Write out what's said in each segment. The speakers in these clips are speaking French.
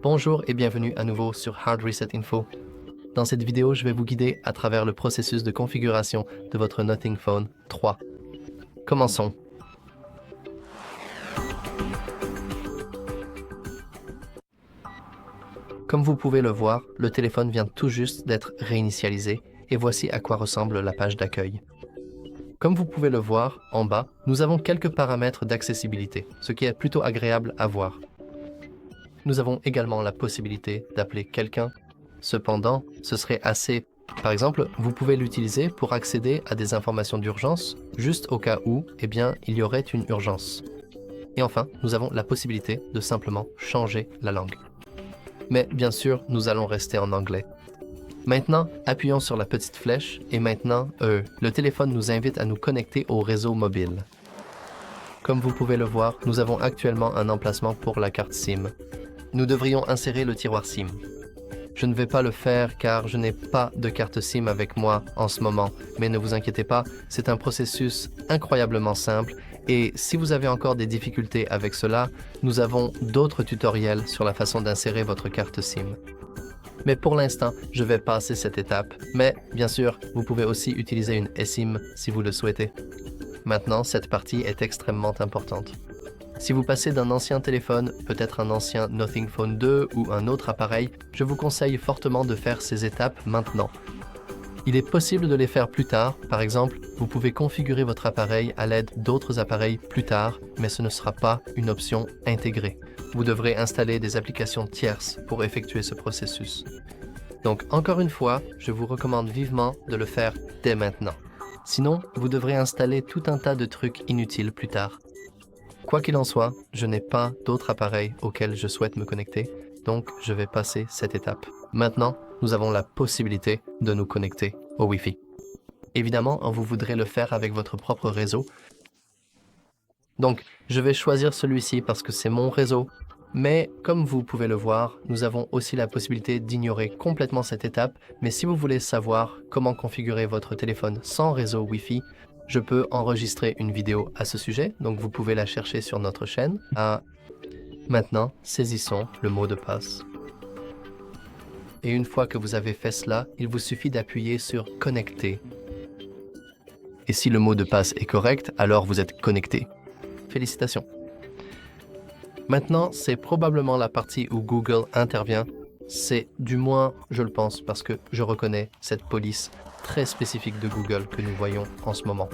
Bonjour et bienvenue à nouveau sur Hard Reset Info. Dans cette vidéo, je vais vous guider à travers le processus de configuration de votre Nothing Phone 3. Commençons. Comme vous pouvez le voir, le téléphone vient tout juste d'être réinitialisé et voici à quoi ressemble la page d'accueil. Comme vous pouvez le voir en bas, nous avons quelques paramètres d'accessibilité, ce qui est plutôt agréable à voir. Nous avons également la possibilité d'appeler quelqu'un. Cependant, ce serait assez... Par exemple, vous pouvez l'utiliser pour accéder à des informations d'urgence, juste au cas où, il y aurait une urgence. Et enfin, nous avons la possibilité de simplement changer la langue. Mais bien sûr, nous allons rester en anglais. Maintenant, appuyons sur la petite flèche et maintenant, le téléphone nous invite à nous connecter au réseau mobile. Comme vous pouvez le voir, nous avons actuellement un emplacement pour la carte SIM. Nous devrions insérer le tiroir SIM. Je ne vais pas le faire car je n'ai pas de carte SIM avec moi en ce moment, mais ne vous inquiétez pas, c'est un processus incroyablement simple et si vous avez encore des difficultés avec cela, nous avons d'autres tutoriels sur la façon d'insérer votre carte SIM. Mais pour l'instant, je vais passer cette étape, mais bien sûr, vous pouvez aussi utiliser une eSIM si vous le souhaitez. Maintenant, cette partie est extrêmement importante. Si vous passez d'un ancien téléphone, peut-être un ancien Nothing Phone 2 ou un autre appareil, je vous conseille fortement de faire ces étapes maintenant. Il est possible de les faire plus tard, par exemple, vous pouvez configurer votre appareil à l'aide d'autres appareils plus tard, mais ce ne sera pas une option intégrée. Vous devrez installer des applications tierces pour effectuer ce processus. Donc, encore une fois, je vous recommande vivement de le faire dès maintenant. Sinon, vous devrez installer tout un tas de trucs inutiles plus tard. Quoi qu'il en soit, je n'ai pas d'autre appareil auquel je souhaite me connecter, donc je vais passer cette étape. Maintenant, nous avons la possibilité de nous connecter au Wi-Fi. Évidemment, vous voudrez le faire avec votre propre réseau. Donc, je vais choisir celui-ci parce que c'est mon réseau. Mais comme vous pouvez le voir, nous avons aussi la possibilité d'ignorer complètement cette étape. Mais si vous voulez savoir comment configurer votre téléphone sans réseau Wi-Fi, je peux enregistrer une vidéo à ce sujet, donc vous pouvez la chercher sur notre chaîne. Maintenant, saisissons le mot de passe. Et une fois que vous avez fait cela, il vous suffit d'appuyer sur « Connecter ». Et si le mot de passe est correct, alors vous êtes connecté. Félicitations. Maintenant, c'est probablement la partie où Google intervient. C'est du moins, je le pense, parce que je reconnais cette police très spécifique de Google que nous voyons en ce moment.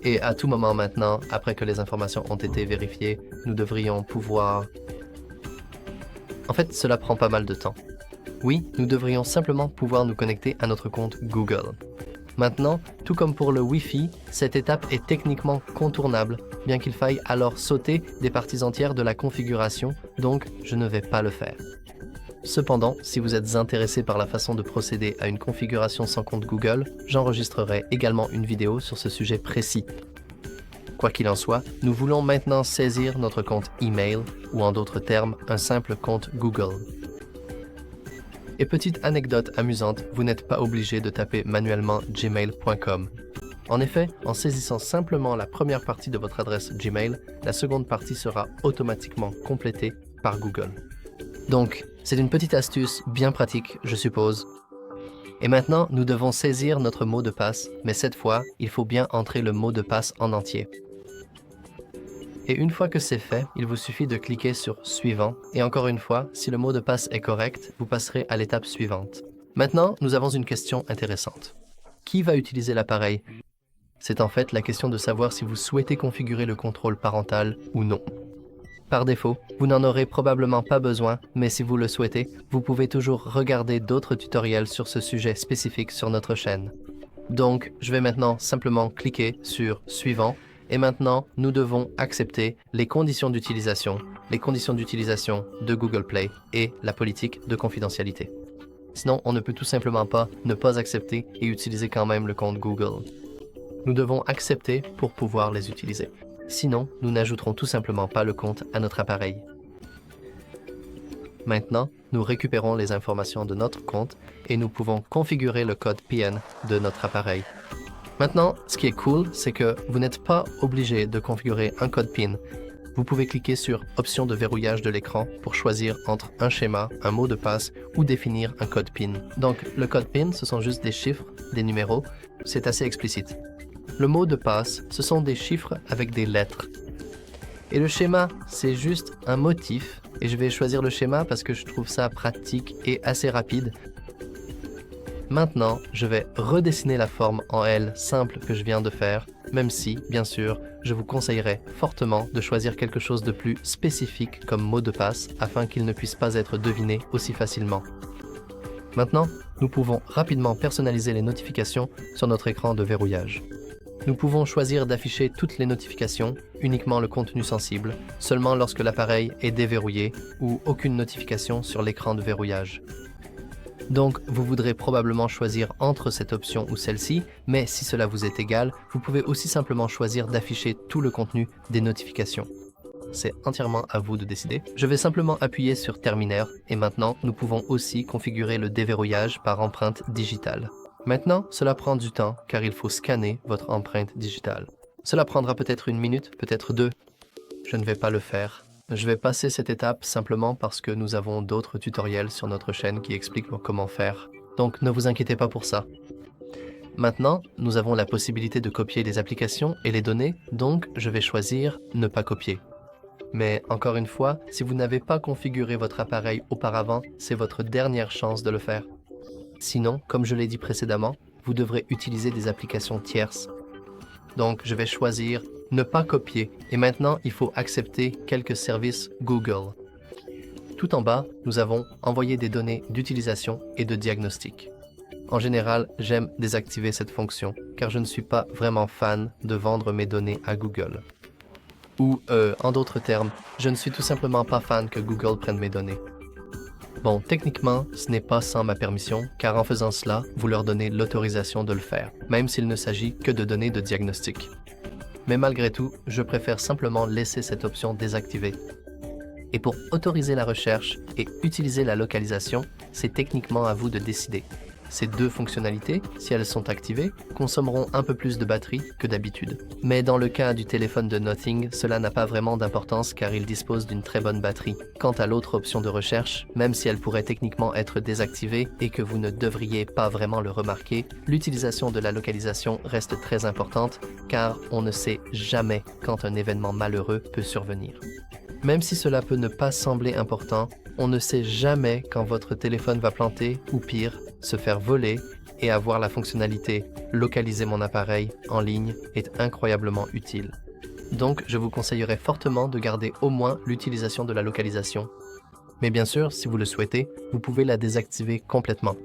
Et à tout moment maintenant, après que les informations ont été vérifiées, nous devrions pouvoir... En fait, cela prend pas mal de temps. Oui, nous devrions simplement pouvoir nous connecter à notre compte Google. Maintenant, tout comme pour le Wi-Fi, cette étape est techniquement contournable, bien qu'il faille alors sauter des parties entières de la configuration, donc je ne vais pas le faire. Cependant, si vous êtes intéressé par la façon de procéder à une configuration sans compte Google, j'enregistrerai également une vidéo sur ce sujet précis. Quoi qu'il en soit, nous voulons maintenant saisir notre compte email, ou en d'autres termes, un simple compte Google. Et petite anecdote amusante, vous n'êtes pas obligé de taper manuellement gmail.com. En effet, en saisissant simplement la première partie de votre adresse Gmail, la seconde partie sera automatiquement complétée par Google. Donc, c'est une petite astuce bien pratique, je suppose. Et maintenant, nous devons saisir notre mot de passe, mais cette fois, il faut bien entrer le mot de passe en entier. Et une fois que c'est fait, il vous suffit de cliquer sur « Suivant » et encore une fois, si le mot de passe est correct, vous passerez à l'étape suivante. Maintenant, nous avons une question intéressante. Qui va utiliser l'appareil? C'est en fait la question de savoir si vous souhaitez configurer le contrôle parental ou non. Par défaut, vous n'en aurez probablement pas besoin, mais si vous le souhaitez, vous pouvez toujours regarder d'autres tutoriels sur ce sujet spécifique sur notre chaîne. Donc, je vais maintenant simplement cliquer sur « Suivant » et maintenant, nous devons accepter les conditions d'utilisation de Google Play et la politique de confidentialité. Sinon, on ne peut tout simplement pas ne pas accepter et utiliser quand même le compte Google. Nous devons accepter pour pouvoir les utiliser. Sinon, nous n'ajouterons tout simplement pas le compte à notre appareil. Maintenant, nous récupérons les informations de notre compte et nous pouvons configurer le code PIN de notre appareil. Maintenant, ce qui est cool, c'est que vous n'êtes pas obligé de configurer un code PIN. vous pouvez cliquer sur Options de verrouillage de l'écran pour choisir entre un schéma, un mot de passe ou définir un code PIN. Donc, le code PIN, ce sont juste des chiffres, des numéros, c'est assez explicite. Le mot de passe, ce sont des chiffres avec des lettres. Et le schéma, c'est juste un motif. Et je vais choisir le schéma parce que je trouve ça pratique et assez rapide. Maintenant, je vais redessiner la forme en L simple que je viens de faire, même si, bien sûr, je vous conseillerais fortement de choisir quelque chose de plus spécifique comme mot de passe afin qu'il ne puisse pas être deviné aussi facilement. Maintenant, nous pouvons rapidement personnaliser les notifications sur notre écran de verrouillage. Nous pouvons choisir d'afficher toutes les notifications, uniquement le contenu sensible, seulement lorsque l'appareil est déverrouillé ou aucune notification sur l'écran de verrouillage. Donc, vous voudrez probablement choisir entre cette option ou celle-ci, mais si cela vous est égal, vous pouvez aussi simplement choisir d'afficher tout le contenu des notifications. C'est entièrement à vous de décider. Je vais simplement appuyer sur Terminer et maintenant, nous pouvons aussi configurer le déverrouillage par empreinte digitale. Maintenant, cela prend du temps car il faut scanner votre empreinte digitale. Cela prendra peut-être 1 minute, peut-être 2. Je ne vais pas le faire. Je vais passer cette étape simplement parce que nous avons d'autres tutoriels sur notre chaîne qui expliquent comment faire. Donc ne vous inquiétez pas pour ça. Maintenant, nous avons la possibilité de copier les applications et les données, donc je vais choisir ne pas copier. Mais encore une fois, si vous n'avez pas configuré votre appareil auparavant, c'est votre dernière chance de le faire. Sinon, comme je l'ai dit précédemment, vous devrez utiliser des applications tierces. Donc, je vais choisir ne pas copier et maintenant, il faut accepter quelques services Google. Tout en bas, nous avons envoyé des données d'utilisation et de diagnostic. En général, j'aime désactiver cette fonction car je ne suis pas vraiment fan de vendre mes données à Google. Ou, en d'autres termes, je ne suis tout simplement pas fan que Google prenne mes données. Bon, techniquement, ce n'est pas sans ma permission, car en faisant cela, vous leur donnez l'autorisation de le faire, même s'il ne s'agit que de données de diagnostic. Mais malgré tout, je préfère simplement laisser cette option désactivée. Et pour autoriser la recherche et utiliser la localisation, c'est techniquement à vous de décider. Ces deux fonctionnalités, si elles sont activées, consommeront un peu plus de batterie que d'habitude. Mais dans le cas du téléphone de Nothing, cela n'a pas vraiment d'importance car il dispose d'une très bonne batterie. Quant à l'autre option de recherche, même si elle pourrait techniquement être désactivée et que vous ne devriez pas vraiment le remarquer, l'utilisation de la localisation reste très importante car on ne sait jamais quand un événement malheureux peut survenir. Même si cela peut ne pas sembler important, on ne sait jamais quand votre téléphone va planter ou pire, se faire voler et avoir la fonctionnalité « Localiser mon appareil » en ligne est incroyablement utile. Donc, je vous conseillerais fortement de garder au moins l'utilisation de la localisation. Mais bien sûr, si vous le souhaitez, vous pouvez la désactiver complètement.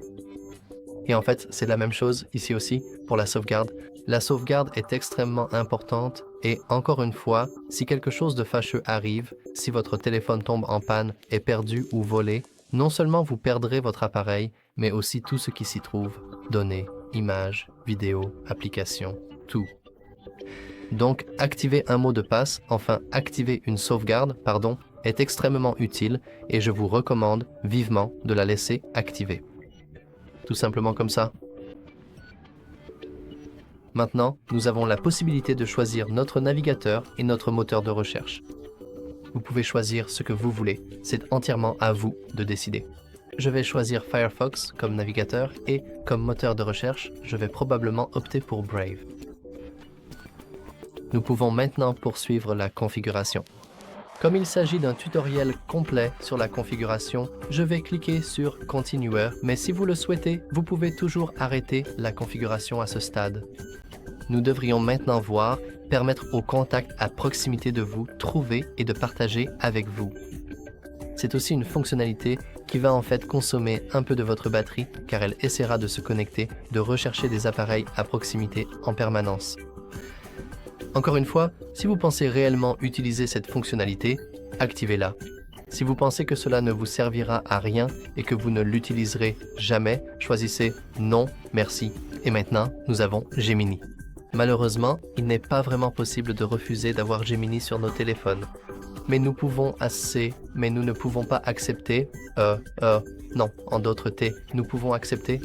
Et en fait, c'est la même chose ici aussi pour la sauvegarde. La sauvegarde est extrêmement importante et encore une fois, si quelque chose de fâcheux arrive, si votre téléphone tombe en panne, est perdu ou volé, non seulement vous perdrez votre appareil, mais aussi tout ce qui s'y trouve, données, images, vidéos, applications, tout. Donc, activer un mot de passe, enfin activer une sauvegarde, est extrêmement utile et je vous recommande vivement de la laisser activée. Tout simplement comme ça. Maintenant, nous avons la possibilité de choisir notre navigateur et notre moteur de recherche. Vous pouvez choisir ce que vous voulez, c'est entièrement à vous de décider. Je vais choisir Firefox comme navigateur et comme moteur de recherche, je vais probablement opter pour Brave. Nous pouvons maintenant poursuivre la configuration. Comme il s'agit d'un tutoriel complet sur la configuration, je vais cliquer sur Continue, mais si vous le souhaitez, vous pouvez toujours arrêter la configuration à ce stade. Nous devrions maintenant voir permettre aux contacts à proximité de vous trouver et de partager avec vous. C'est aussi une fonctionnalité qui va en fait consommer un peu de votre batterie car elle essaiera de se connecter, de rechercher des appareils à proximité en permanence. Encore une fois, si vous pensez réellement utiliser cette fonctionnalité, activez-la. Si vous pensez que cela ne vous servira à rien et que vous ne l'utiliserez jamais, choisissez « Non, merci ». Et maintenant, nous avons Gemini. Malheureusement, il n'est pas vraiment possible de refuser d'avoir Gemini sur nos téléphones. Mais nous ne pouvons pas accepter, non, en d'autres T, nous pouvons accepter,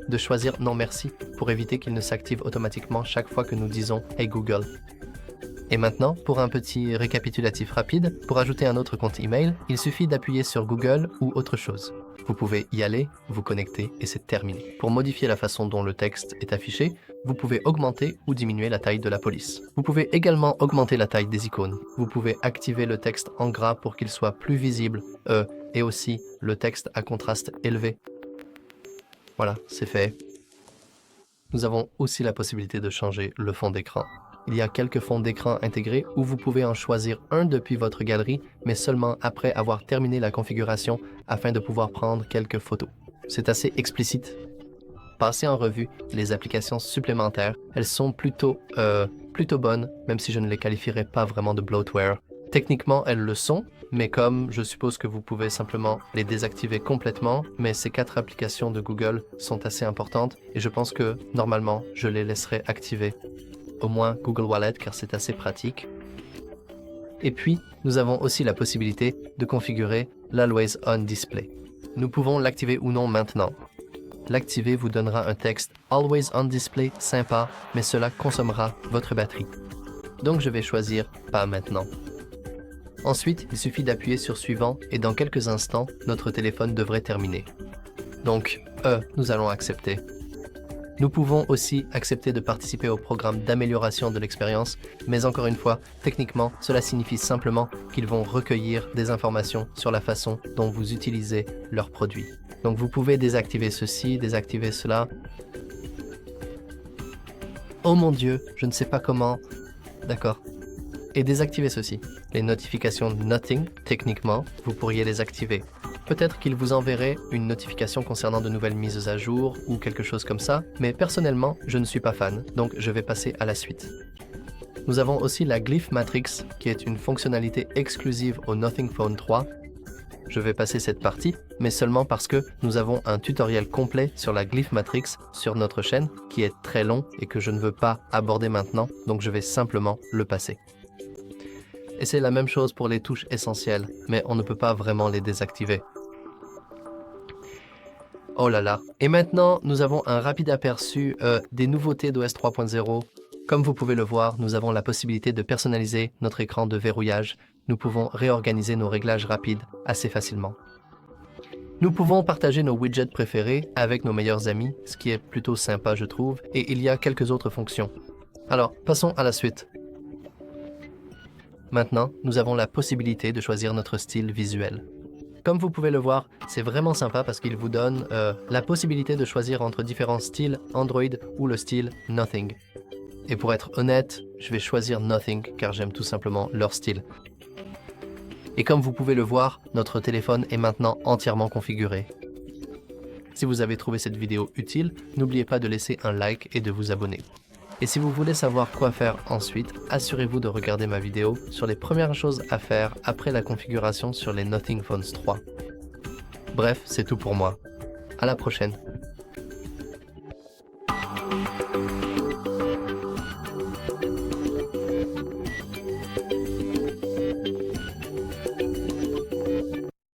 de choisir non merci pour éviter qu'il ne s'active automatiquement chaque fois que nous disons Hey Google. Et maintenant, pour un petit récapitulatif rapide, pour ajouter un autre compte email, il suffit d'appuyer sur Google ou autre chose. Vous pouvez y aller, vous connecter et c'est terminé. Pour modifier la façon dont le texte est affiché, vous pouvez augmenter ou diminuer la taille de la police. Vous pouvez également augmenter la taille des icônes. Vous pouvez activer le texte en gras pour qu'il soit plus visible, et aussi le texte à contraste élevé. Voilà, c'est fait. Nous avons aussi la possibilité de changer le fond d'écran. Il y a quelques fonds d'écran intégrés où vous pouvez en choisir un depuis votre galerie, mais seulement après avoir terminé la configuration afin de pouvoir prendre quelques photos. C'est assez explicite. Passez en revue les applications supplémentaires. Elles sont plutôt bonnes, même si je ne les qualifierais pas vraiment de bloatware. Techniquement, elles le sont, mais comme je suppose que vous pouvez simplement les désactiver complètement, mais ces 4 applications de Google sont assez importantes et je pense que normalement, je les laisserai activer. Au moins Google Wallet car c'est assez pratique. Et puis, nous avons aussi la possibilité de configurer l'Always On Display. Nous pouvons l'activer ou non maintenant. L'activer vous donnera un texte Always On Display sympa, mais cela consommera votre batterie. Donc je vais choisir Pas maintenant. Ensuite, il suffit d'appuyer sur Suivant et dans quelques instants, notre téléphone devrait terminer. Donc, nous allons accepter. Nous pouvons aussi accepter de participer au programme d'amélioration de l'expérience, mais encore une fois, techniquement, cela signifie simplement qu'ils vont recueillir des informations sur la façon dont vous utilisez leurs produits. Donc vous pouvez désactiver ceci, désactiver cela. Oh mon Dieu, je ne sais pas comment. D'accord. Et désactiver ceci. Les notifications Nothing, techniquement, vous pourriez les activer. Peut-être qu'il vous enverrait une notification concernant de nouvelles mises à jour ou quelque chose comme ça, mais personnellement, je ne suis pas fan, donc je vais passer à la suite. Nous avons aussi la Glyph Matrix, qui est une fonctionnalité exclusive au Nothing Phone 3. Je vais passer cette partie, mais seulement parce que nous avons un tutoriel complet sur la Glyph Matrix sur notre chaîne, qui est très long et que je ne veux pas aborder maintenant, donc je vais simplement le passer. Et c'est la même chose pour les touches essentielles, mais on ne peut pas vraiment les désactiver. Oh là là. Et maintenant, nous avons un rapide aperçu des nouveautés d'OS 3.0. Comme vous pouvez le voir, nous avons la possibilité de personnaliser notre écran de verrouillage. Nous pouvons réorganiser nos réglages rapides assez facilement. Nous pouvons partager nos widgets préférés avec nos meilleurs amis, ce qui est plutôt sympa je trouve, et il y a quelques autres fonctions. Alors, passons à la suite. Maintenant, nous avons la possibilité de choisir notre style visuel. Comme vous pouvez le voir, c'est vraiment sympa parce qu'il vous donne la possibilité de choisir entre différents styles Android ou le style Nothing. Et pour être honnête, je vais choisir Nothing car j'aime tout simplement leur style. Et comme vous pouvez le voir, notre téléphone est maintenant entièrement configuré. Si vous avez trouvé cette vidéo utile, n'oubliez pas de laisser un like et de vous abonner. Et si vous voulez savoir quoi faire ensuite, assurez-vous de regarder ma vidéo sur les premières choses à faire après la configuration sur les Nothing Phones 3. Bref, c'est tout pour moi. À la prochaine.